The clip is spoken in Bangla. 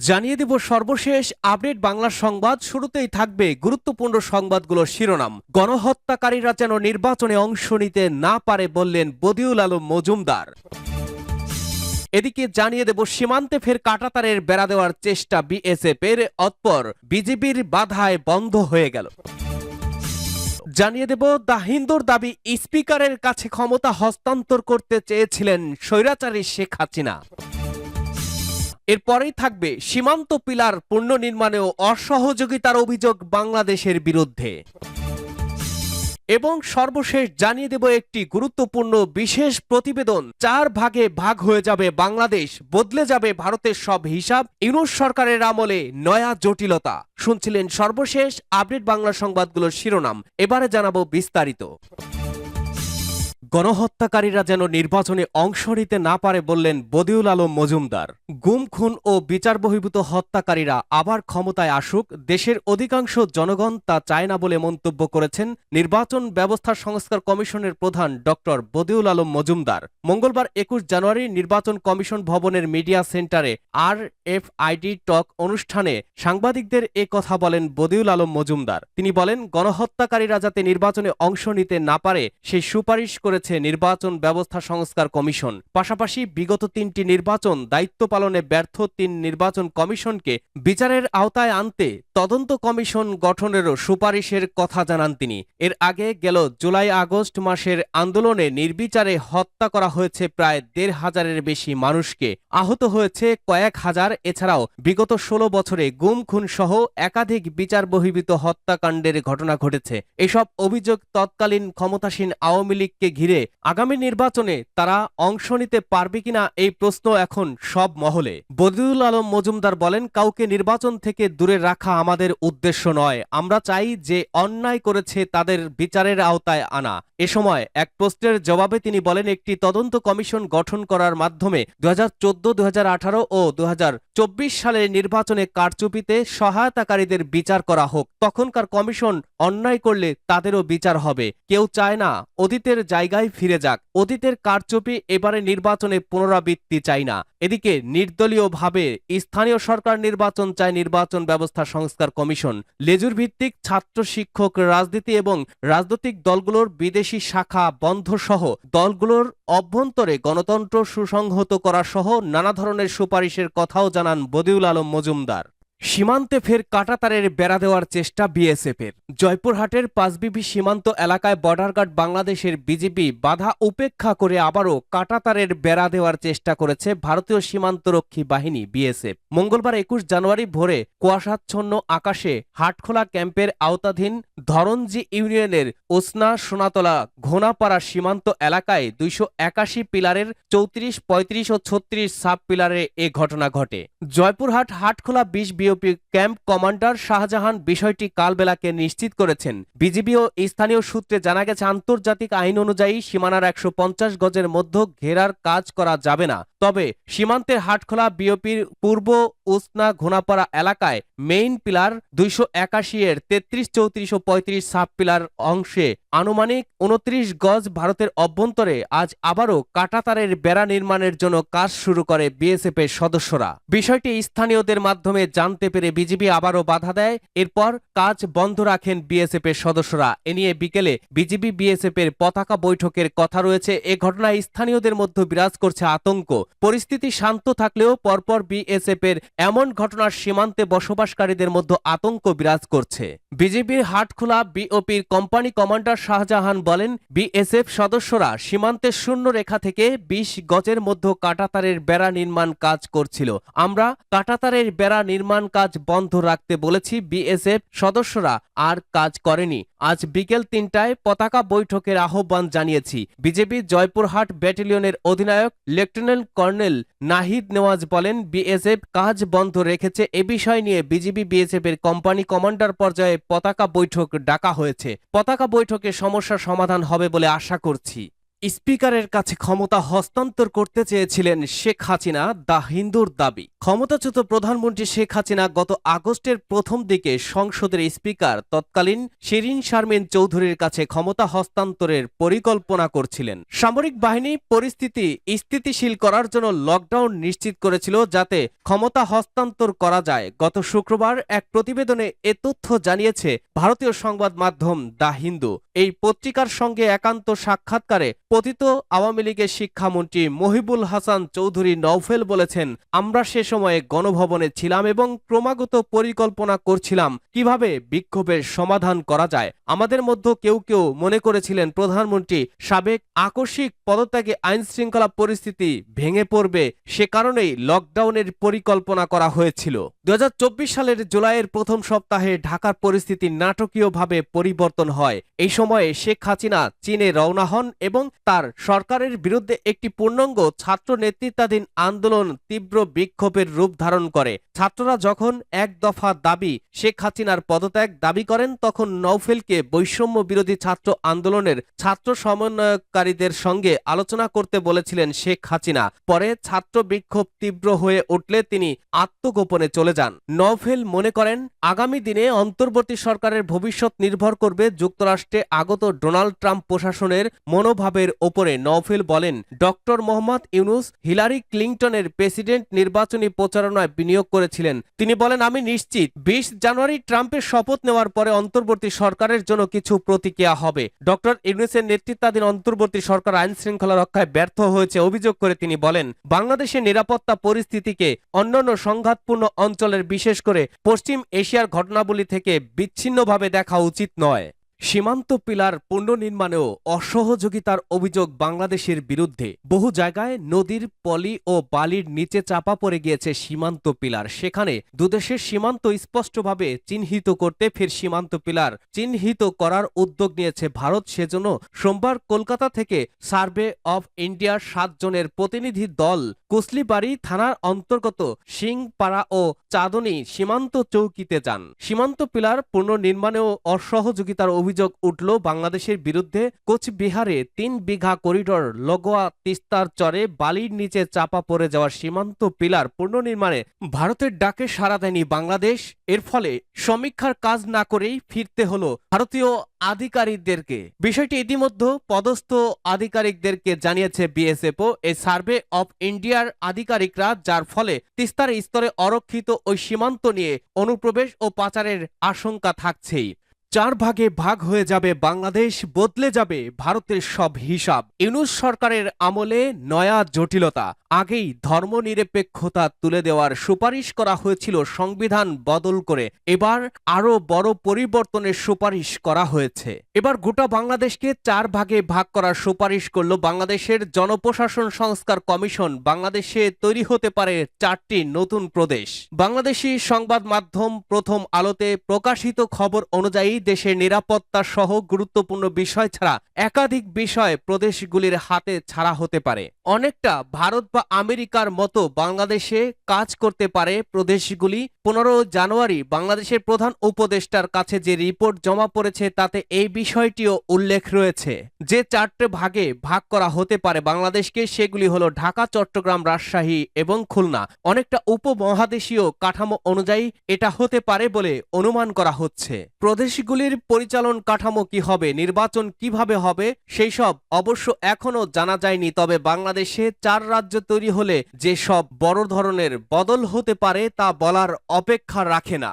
জানিয়ে দেব সর্বশেষ আপডেট বাংলা সংবাদ। শুরুতেই থাকবে গুরুত্বপূর্ণ সংবাদগুলোর শিরোনাম। গণহত্যাকারীরা যেন নির্বাচনে অংশ নিতে না পারে বললেন বদিউল আলম মজুমদার। এদিকে জানিয়ে দেব সীমান্তে ফের কাঁটাতারের বেড়া দেওয়ার চেষ্টা বিএসএফ এর, অতঃপর বিজিবির বাধায় বন্ধ হয়ে গেল। জানিয়ে দেব দ্য হিন্দুর দাবি স্পিকারের কাছে ক্ষমতা হস্তান্তর করতে চেয়েছিলেন স্বৈরাচারী শেখ হাসিনা। এরপরেই থাকবে সীমান্ত পিলার পুনর্নির্মাণেও অসহযোগিতার অভিযোগ বাংলাদেশের বিরুদ্ধে। এবং সর্বশেষ জানিয়ে দেব একটি গুরুত্বপূর্ণ বিশেষ প্রতিবেদন। 4 ভাগে ভাগ হয়ে যাবে বাংলাদেশ, বদলে যাবে ভারতের সব হিসাব, ইউনূস সরকারের আমলে নয়া জটিলতা। শুনছিলেন সর্বশেষ আপডেট বাংলা সংবাদগুলোর শিরোনাম, এবারে জানাবো বিস্তারিত। গণহত্যাকারীরা যেন নির্বাচনে অংশ নিতে না পারে বললেন বদিউল আলম মজুমদার। গুম, খুন ও বিচার বহির্ভূত হত্যাকারীরা আবার ক্ষমতায় আসুক, দেশের অধিকাংশ জনগণ তা চায় না বলে মন্তব্য করেছেন নির্বাচন ব্যবস্থা সংস্কার কমিশনের প্রধান ডক্টর বদিউল আলম মজুমদার। মঙ্গলবার 21 জানুয়ারি নির্বাচন কমিশন ভবনের মিডিয়া সেন্টারে RFID টক অনুষ্ঠানে সাংবাদিকদের এ কথা বলেন বদিউল আলম মজুমদার। তিনি বলেন, গণহত্যাকারীরা যাতে নির্বাচনে অংশ নিতে না পারে সেই সুপারিশ করে নির্বাচন ব্যবস্থা সংস্কার কমিশন। পাশাপাশি বিগত 3টি নির্বাচন দায়িত্ব পালনে ব্যর্থ 3 নির্বাচন কমিশনকে বিচারের আওতায় আনতে তদন্ত কমিশন গঠনেরও সুপারিশের কথা জানান তিনি। এর আগে গেল জুলাই আগস্ট মাসের আন্দোলনে নির্বিচারে হত্যা করা হয়েছে প্রায় 1,500-এর বেশি মানুষকে, আহত হয়েছে কয়েক হাজার। এছাড়াও বিগত 16 বছরে গুম, খুন সহ একাধিক বিচার বহির্ভূত হত্যাকাণ্ডের ঘটনা ঘটেছে। এসব অভিযোগ তৎকালীন ক্ষমতাসীন আওয়ামী লীগকে ঘিরে আগামী নির্বাচনে তারা অংশ নিতে পারবে কিনা এই প্রশ্ন এখন সব মহলে। বদিউল আলম মজুমদার বলেন, কাউকে নির্বাচন থেকে দূরে রাখা আমাদের উদ্দেশ্য নয়, আমরা চাই যে অন্যায় করেছে তাদের বিচারের আওতায় আনা। এ সময় এক প্রশ্নের জবাবে তিনি বলেন, একটি তদন্ত কমিশন গঠন করার মাধ্যমে 2014, 2018 ও 2024 সালের নির্বাচনে কারচুপিতে সহায়তাকারীদের বিচার করা হোক। তখনকার কমিশন অন্যায় করলে তাদেরও বিচার হবে। কেউ চায় না অতীতের জায়গায় ফিরে যাক, অতীতের কারচুপি এবারে নির্বাচনে পুনরাবৃত্তি চাই না। এদিকে নির্দলীয়ভাবে স্থানীয় সরকার নির্বাচন চায় নির্বাচন ব্যবস্থা সংস্কার কমিশন। লেজুর ভিত্তিক ছাত্র শিক্ষক রাজনীতি এবং রাজনৈতিক দলগুলোর বিদেশি শাখা বন্ধ সহ দলগুলোর অভ্যন্তরে গণতন্ত্র সুসংহত করা সহ নানা ধরনের সুপারিশের কথাও জানান বদিউল আলম মজুমদার। সীমান্তে ফের কাঁটাতারের বেড়া দেওয়ার চেষ্টা বিএসএফের। জয়পুরহাটের পাঁচবিবি সীমান্ত এলাকায় বর্ডার গার্ড বাংলাদেশের বিজিবি বাধা উপেক্ষা করে আবারও কাঁটাতারের বেড়া দেওয়ার চেষ্টা করেছে ভারতীয় সীমান্তরক্ষী বাহিনী বিএসএফ। মঙ্গলবার 21 জানুয়ারি ভোরে কুয়াশাচ্ছন্ন আকাশে হাটখোলা ক্যাম্পের আওতাধীন ধরঞ্জি ইউনিয়নের ওসনা সোনাতলা ঘোনাপাড়া সীমান্ত এলাকায় 281 পিলারের 34, 35 ও 36 সাব পিলারে এ ঘটনা ঘটে। Joypurhat Hatkhola 20 BOP camp commander Shahjahan বিষয়টি কালবেলাকে নিশ্চিত করেছেন। বিজিবি ও স্থানীয় সূত্রে জানা গেছে, আন্তর্জাতিক আইন অনুযায়ী সীমানার 150 গজের মধ্যে ঘেরার কাজ করা যাবে না। তবে সীমান্তের হাটখোলা বিওপির পূর্ব ওসনা ঘোনাপাড়া এলাকায় মেইন পিলার 281 এর 33, 34 ও 35 সাব পিলার অংশে আনুমানিক 29 গজ ভারতের অভ্যন্তরে আজ আবারও কাঁটাতারের বেড়া নির্মাণের জন্য কাজ শুরু করে বিএসএফ এর সদস্যরা। বিষয়টি স্থানীয়দের মাধ্যমে জানতে পেরে বিজিবি আবারও বাধা দেয়। এরপর কাজ বন্ধ রাখেন বিএসএফ এর সদস্যরা। এ নিয়ে বিকেলে বিজিবি বিএসএফ এর পতাকা বৈঠকের কথা রয়েছে। এ ঘটনায় স্থানীয়দের মধ্যে বিরাজ করছে আতঙ্ক। পরিস্থিতি শান্ত থাকলেও পরপর বিএসএফ এর এমন ঘটনার সীমান্তে বসবাসকারীদের মধ্যে আতঙ্ক বিরাজ করছে। বিজিবির হাটখোলা বিওপির কোম্পানি কমান্ডার শাহজাহান বলেন, বিএসএফ সদস্যরা সীমান্তের শূন্য রেখা থেকে 20 গজের মধ্যে কাঁটাতারের বেড়া নির্মাণ কাজ করছিল। আমরা কাঁটাতারের বেড়া নির্মাণ কাজ বন্ধ রাখতে বলেছি, বিএসএফ সদস্যরা আর কাজ করেনি। আজ বিকেল 3টায় পতাকা বৈঠকের আহ্বান জানিয়েছি। বিজেপি জয়পুরহাট ব্যাটালিয়নের অধিনায়ক লেফটেন্যান্ট কর্নেল নাহিদ নেওয়াজ বলেন, বিএসএফ কাজ বন্ধ রেখেছে। এ বিষয় নিয়ে বিজিবি বিএসএফ এর কোম্পানি কমান্ডার পর্যায়ে পতাকা বৈঠক ডাকা হয়েছে। পতাকা বৈঠকে সমস্যার সমাধান হবে বলে আশা করছি। স্পিকারের কাছে ক্ষমতা হস্তান্তর করতে চেয়েছিলেন শেখ হাসিনা, দ্য হিন্দুর দাবি। ক্ষমতাচ্যুত প্রধানমন্ত্রী শেখ হাসিনা গত আগস্টের প্রথম দিকে সংসদের স্পিকার তৎকালীন শিরীন শারমিন চৌধুরীর কাছে ক্ষমতা হস্তান্তরের পরিকল্পনা করছিলেন। সামরিক বাহিনী পরিস্থিতি স্থিতিশীল করার জন্য লকডাউন নিশ্চিত করেছিল যাতে ক্ষমতা হস্তান্তর করা যায়। গত শুক্রবার এক প্রতিবেদনে এ তথ্য জানিয়েছে ভারতীয় সংবাদ মাধ্যম দ্য হিন্দু। এই পত্রিকার সঙ্গে একান্ত সাক্ষাৎকারে পতিত আওয়ামী লীগের শিক্ষামন্ত্রী মহিবুল হাসান চৌধুরী নওফেল বলেছেন, আমরা সে সময়ে গণভবনে ছিলাম এবং ক্রমাগত পরিকল্পনা করছিলাম কিভাবে বিক্ষোভের সমাধান করা যায়। আমাদের মধ্যে কেউ কেউ মনে করেছিলেন প্রধানমন্ত্রী সাবেক আকস্মিক পদত্যাগে আইন শৃঙ্খলা পরিস্থিতি ভেঙে পড়বে, সে কারণেই লকডাউনের পরিকল্পনা করা হয়েছিল। 2024 সালের জুলাইয়ের প্রথম সপ্তাহে ঢাকার পরিস্থিতি নাটকীয়ভাবে পরিবর্তন হয়। এই সময়ে শেখ হাসিনা চীনে রওনা হন এবং তার সরকারের বিরুদ্ধে একটি পূর্ণাঙ্গ ছাত্র নেতৃত্বাধীন আন্দোলন তীব্র বিক্ষোভের রূপ ধারণ করে। ছাত্ররা যখন এক দফা দাবি শেখ হাসিনার পদত্যাগ দাবি করেন, তখন নওফেলকে বৈষম্য বিরোধী ছাত্র আন্দোলনের ছাত্র সমন্বয়কারীদের সঙ্গে আলোচনা করতে বলেছিলেন শেখ হাসিনা। পরে ছাত্র বিক্ষোভ তীব্র হয়ে উঠলে তিনি আত্মগোপনে চলে যান। নওফেল মনে করেন, আগামী দিনে অন্তর্বর্তী সরকারের ভবিষ্যৎ নির্ভর করবে যুক্তরাষ্ট্রে আগত ডোনাল্ড ট্রাম্প প্রশাসনের মনোভাবের ওপরে। নওফেল বলেন, ডক্টর মোহাম্মদ ইউনুস হিলারি ক্লিনটনের প্রেসিডেন্ট নির্বাচনী প্রচারণায় বিনিয়োগ করেছিলেন। তিনি বলেন, আমি নিশ্চিত 20 জানুয়ারি ট্রাম্পের শপথ নেওয়ার পরে অন্তর্বর্তী সরকারের জন্য কিছু প্রতিক্রিয়া হবে। ডক্টর ইউনুসের নেতৃত্বাধীন অন্তর্বর্তী সরকার আইন শৃঙ্খলা রক্ষায় ব্যর্থ হয়েছে অভিযোগ করে তিনি বলেন, বাংলাদেশের নিরাপত্তা পরিস্থিতিকে অন্যান্য সংঘাতপূর্ণ অঞ্চলের বিশেষ করে পশ্চিম এশিয়ার ঘটনাবলী থেকে বিচ্ছিন্নভাবে দেখা উচিত নয়। সীমান্ত পিলার পুনর্নির্মাণেও অসহযোগিতার অভিযোগ বাংলাদেশের বিরুদ্ধে। বহু জায়গায় নদীর পলি ও বালির নিচে চাপা পড়ে গিয়েছে সীমান্ত পিলার। সেখানে দুদেশের সীমান্ত স্পষ্টভাবে চিহ্নিত করতে ফের সীমান্ত পিলার চিহ্নিত করার উদ্যোগ নিয়েছে ভারত। সেজন্য সোমবার কলকাতা থেকে সার্ভে অফ ইন্ডিয়ার 7 জনের প্রতিনিধি দল কুসলিবাড়ি থানার অন্তর্গত সিংপাড়া ও চাঁদনী সীমান্ত চৌকিতে যান। সীমান্ত পিলার পুনর্নির্মাণেও অসহযোগিতার অভিযোগ উঠল বাংলাদেশের বিরুদ্ধে। কোচবিহারে 3 বিঘা করিডোর লগোয়া তিস্তার চরে বালির নিচে চাপা পড়ে যাওয়া সীমান্ত পিলার পুনর্নির্মাণে ভারতের ডাকে সাড়া দেয়নি বাংলাদেশ। এর ফলে সমীক্ষার কাজ না করেই ফিরতে হলো ভারতীয় আধিকারিকদেরকে। বিষয়টি ইতিমধ্যে পদস্থ আধিকারিকদেরকে জানিয়েছে বিএসএফও এই সার্ভে অফ ইন্ডিয়ার আধিকারিকরা, যার ফলে তিস্তার স্তরে অরক্ষিত ওই সীমান্ত নিয়ে অনুপ্রবেশ ও পাচারের আশঙ্কা থাকছেই। 4 ভাগে ভাগ হয়ে যাবে বাংলাদেশ, বদলে যাবে ভারতের সব হিসাব। ইউনূস সরকারের আমলে নয়া জটিলতা। আগেই ধর্মনিরপেক্ষতা তুলে দেওয়ার সুপারিশ করা হয়েছিল সংবিধান বদল করে, এবার আরো বড় পরিবর্তনের সুপারিশ করা হয়েছে। এবার গোটা বাংলাদেশকে 4 ভাগে ভাগ করার সুপারিশ করল বাংলাদেশের জনপ্রশাসন সংস্কার কমিশন। বাংলাদেশে তৈরি হতে পারে 4টি নতুন প্রদেশ। বাংলাদেশি সংবাদ মাধ্যম প্রথম আলোতে প্রকাশিত খবর অনুযায়ী দেশের নিরাপত্তা সহ গুরুত্বপূর্ণ বিষয় ছাড়া একাধিক বিষয় প্রদেশগুলির হাতে ছাড়া হতে পারে। অনেকটা ভারত বা আমেরিকার মতো বাংলাদেশে কাজ করতে পারে প্রদেশগুলি। 15 জানুয়ারি বাংলাদেশের প্রধান উপদেষ্টার কাছে যে রিপোর্ট জমা পড়েছে তাতে এই বিষয়টিও উল্লেখ রয়েছে। যে 4টে ভাগে ভাগ করা হতে পারে বাংলাদেশকে, সেগুলি হলো ঢাকা, চট্টগ্রাম, রাজশাহী এবং খুলনা। অনেকটা উপমহাদেশীয় কাঠামো অনুযায়ী এটা হতে পারে বলে অনুমান করা হচ্ছে। প্রদেশগুলির পরিচালন কাঠামো কি হবে, নির্বাচন কিভাবে হবে, সেই সব অবশ্য এখনো জানা যায়নি। তবে বাংলাদেশে 4 রাজ্য তৈরি হলে যে সব বড় ধরনের বদল হতে পারে তা বলার অপেক্ষা রাখে না।